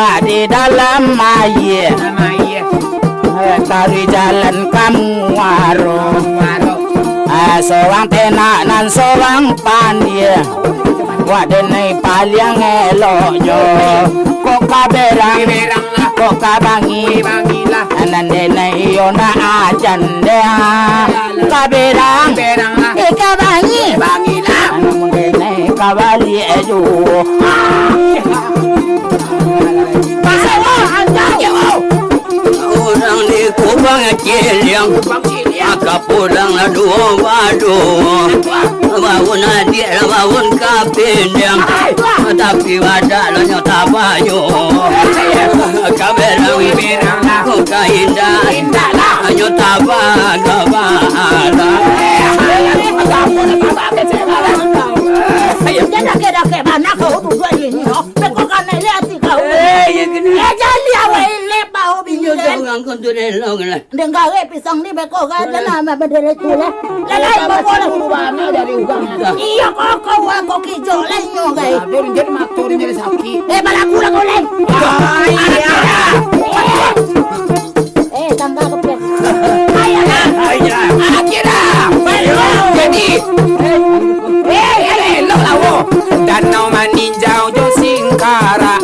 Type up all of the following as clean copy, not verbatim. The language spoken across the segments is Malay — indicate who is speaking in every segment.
Speaker 1: suka di dalam air. Tari jalan kamu warung. Seorang tenak nan seorang pandai. Wadene paling eloknya. Kok kaberang, kok kabangi, nandene iyo na ajan dea. Kaberang, kabangi, nandene kabali eju. Orang di kubang ciliang, agak pulang dua waduh. Bangun dia bangun kapindang, tapi wadah nyata bayu. Kaberang kau kaindah, nyata bagabala. Jangan kira mana kau tu dua ini, kau kan lihat kau. Jangan lihat lepas bingung. Jangan kau tu relong lah. Dengar pisang ni beko kan nama berdiri tu lah. Lelai bawa ubahnya dari ubahnya. Iya kau kijau lainnya gay. Jadi maktor jadi sakit. Balaku lah kau lain. Tangga kepet. Ayah. Akhirnya. Jadi. Lawo. Danau maninjau jo singkara.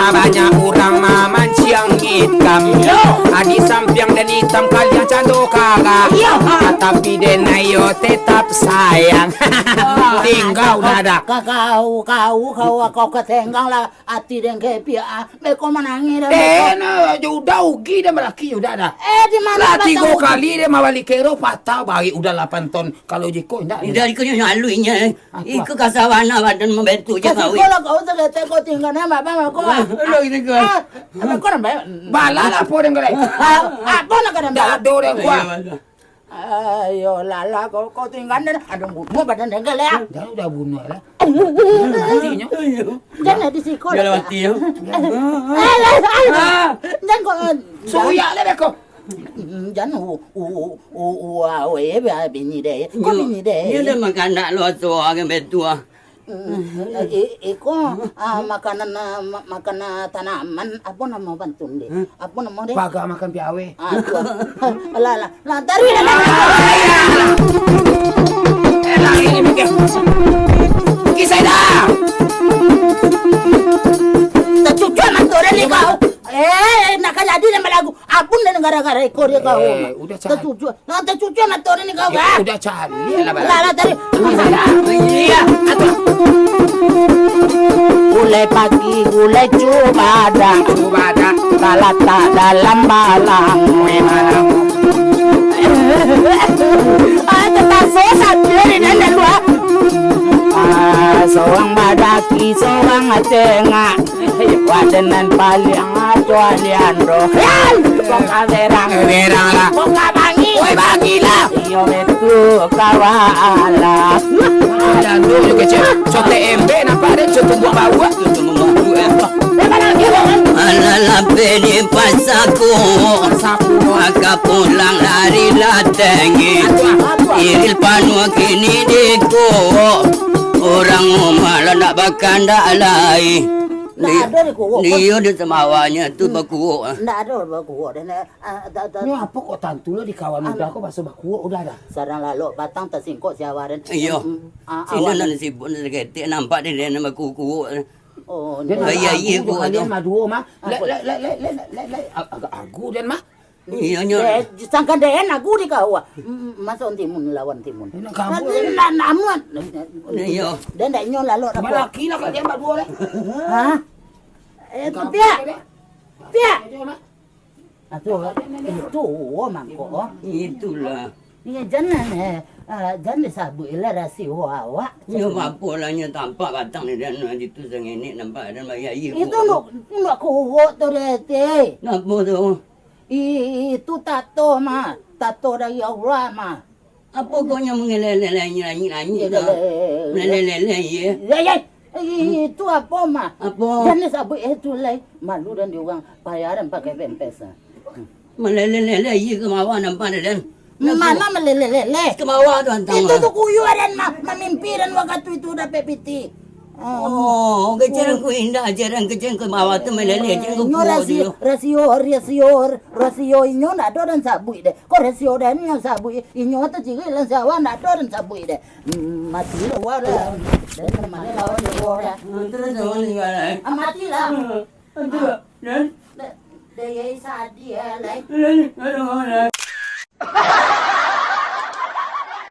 Speaker 1: Banyak orang mamanciang hitam. Di samping dan hitam kalian cando kara. Tapi denayo tetap sayang. Tinggal dada. Kau ketenggang lah. Hati dan kepia. Beko menangis. Udah ugi dan melaki udah ada. Di mana? Tiga kali dia mawali kero patah bagi udah 8 ton. Kalau jiko enggak. Dari kau nyaluinya. Iku kasawana badan membantu je kau. Kalau kau tak kau tinggal nama bapa kau. Lo ini kau. Kau nak bala lah podeng kau. Apa nak kau nak do deng kau. Ayo lala kau tinggal dah. Ada bunuh badan deng kau lah. Dah udah bunuh lah. Matinya. Jangan di siko. Jangan mati yo. Jangan kau. Soya le kau. Jangan bini deh. Kau bini deh. Dia dah makan nak luar tua ke betua. Iko makanan tanaman apa nama bantun deh? Apa nama deh? Baga makan piawe. Lah dari dah. Lah ini mikir. Kisah dah. Tercuci mantoran ni kau. Nak jadi nama lagu. Apun dan gara-gara ekor dia kau. Udah cari. Tercuci mantoran ni kau. Udah cari. Lah dari. Iya. Gulai pagi, gulai cubada, kalata dalam balang. Tetap susah jadi dan luar. Seorang badaki, seorang tengah. Wadenan paling atualian roh. Boka berang lah. Boka bangi lah. Iyo betul kawala. Dan dulu kecil, cote embe nampak ada cote buah bawah. Alala pedi pasaku, maka pulang lari latengi. Iril panu kini deko, orang malah nak bakal dak lai. Dia di semawanya tu bakuo. Ndak ada bakuo dan ni apa kok tantu lo di kawan muda kok pasal bakuo udah ada. Sarang lalu batang tersingkok siawaran. Iyo. Sini nan sibuk nan ketik nampak dia nama kuku. Oh, iya gua kalian mah dua mah. Le agak agu dan mah. Iya nyo. Sangka den aku di kau. Masuk timun lawan timun. Lah namun. Iya. Dan dak nyo lalu apa? Malaki lah kalian mah dua le. Hah? Pia. Itu mangko. Itulah. Ni jangan sabut lah rasi awak. Yo apa lah nya tampak batang ni dan itu sengene nampak dan bayar itu nak kuat tu rete. Napa tu? Itu tato mah, tato dari Allah mah. Apa kau yang mengelele nyanyi dah? Mengelele ya. Itu apa mah? Apa? Jangan sabut itu lagi. Malu dan diorang bayaran pakai pempes. Melele ya kemauan nampak dan. Mana melele. Kemauan tuan tahu. Itu tu kuyuan mah, memimpiran waktu itu dah pepiti.
Speaker 2: Oh, kecil ku indah, jarang kecil ku bawa tu meleleh, kecil ku
Speaker 3: Nyo rasio inyo na doran sabui de. Ko rasio de nyo sabui inyo ta jigi lan sawa na doran sabui de. Mati la wala. Dan mana lawan de ora.
Speaker 2: Terus jangan tinggal.
Speaker 3: Mati la.
Speaker 2: Dan
Speaker 3: De ye sa dia lai.
Speaker 2: aduh,